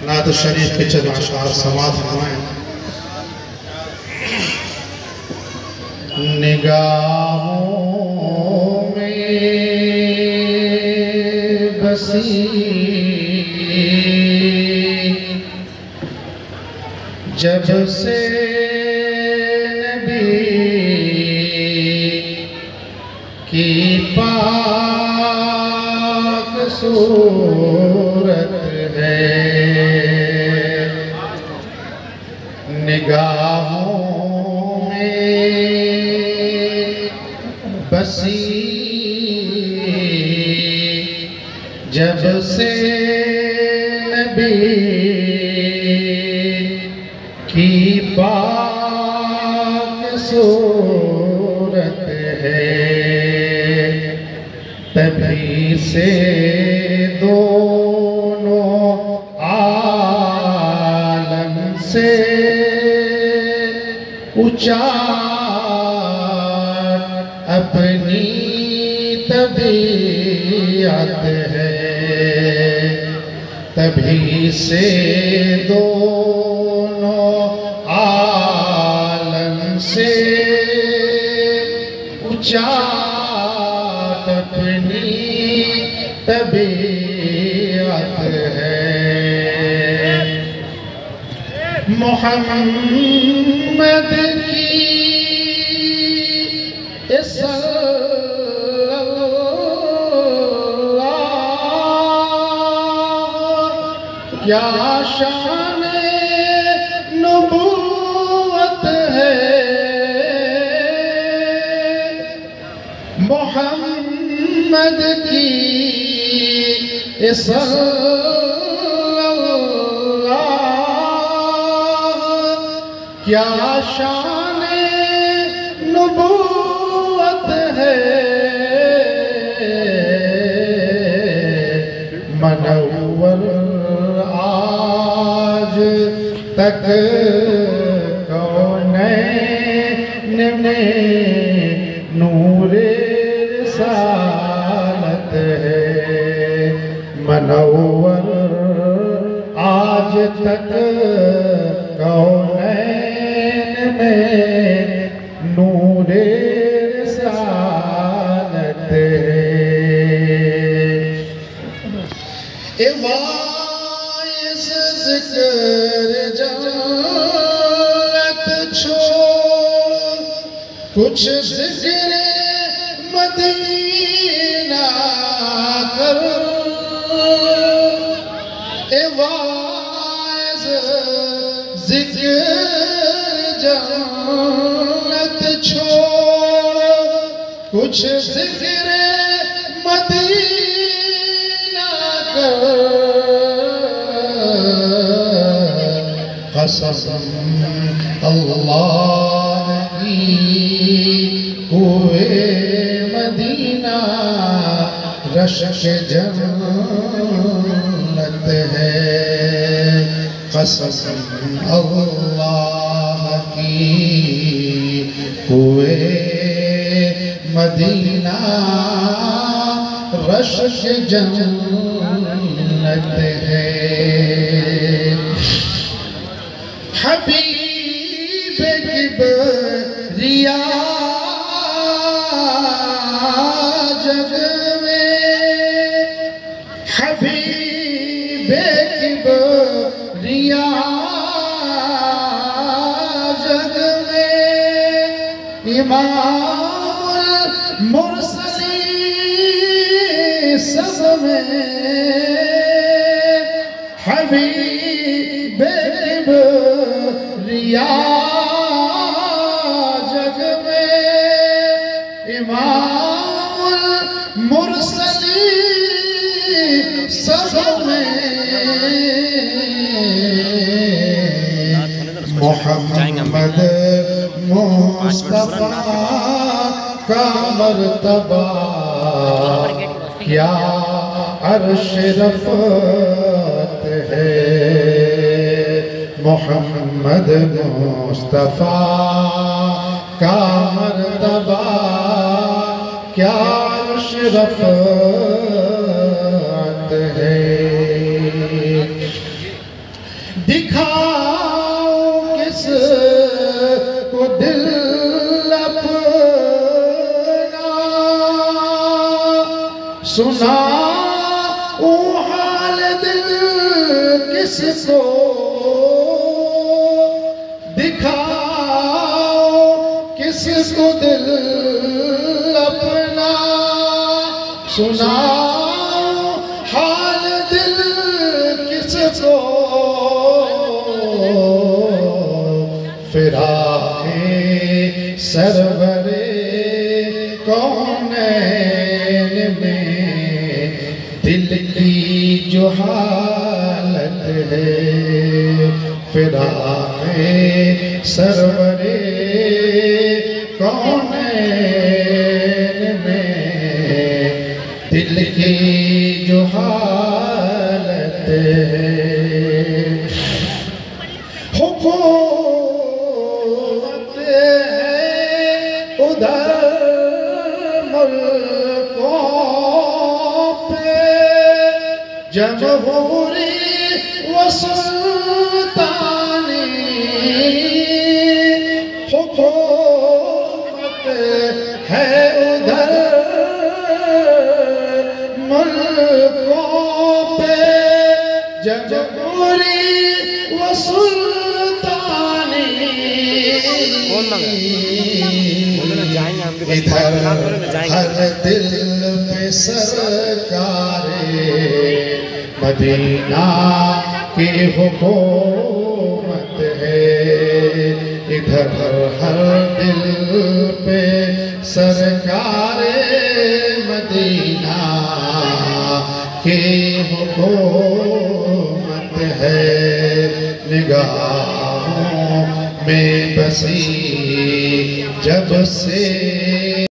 نعت الشریف کے چند اشعار سماعت فرمائیں۔ نگاہوں میں بسی جب سے نبی کی پاک صورت ہے، نگاہوں میں بسی جب سے نبی کی پاک صورت ہے، تبھی سے دونوں عالم سے اونچا اپنی طبیعت ہے، تبھی سے دونوں عالم سے اونچا اپنی طبیعت ہے۔ محمد کی کیا شان نبوت ہے، محمد کی کیا شان نبوت ہے، منور آج تک کونین میں نور رسالت ہے، منور آج تک کونین میں نور رسالت ہے۔ وائس ذکر جنت چھوڑ کچھ ذکر مدینہ کر، وائس ذکر جنت چھوڑ کچھ ذکر مدینہ کر، قسم اللہ کی کوئے مدینہ رشک جنت ہے، قسم اللہ کی کوئے مدینہ رشک جنت ہے۔ حبیب کبریا جگ میں، حبیب کبریا جگ میں، امام المرسلین سب میں، حبیب کبریا جگ میں، امام المرسلین سب میں، محمد مصطفیٰ کا مرتبہ کیا عرش رفعت ہے، محمد مصطفیٰ کا مرتبہ کیا عرش رفعت سناؤ حال دل کس کو دکھاؤ کس کو دل اپنا سناؤ حال دل کس کو فراق سرور کونین میں دل کی جو حالت ہے فراق سرور کونین میں دل کی جو حالت ہے حکومت ہے ادھر ملکوں پہ جمہوری و سلطانی حکومت ہے ادھر ملکوں پہ جمہوری و سلطانی ادھر ہر دل پہ سرکار مدینہ کی حکومت ہے ادھر ہر دل پہ سرکار مدینہ کی حکومت ہے نگاہوں میں بسی جب سے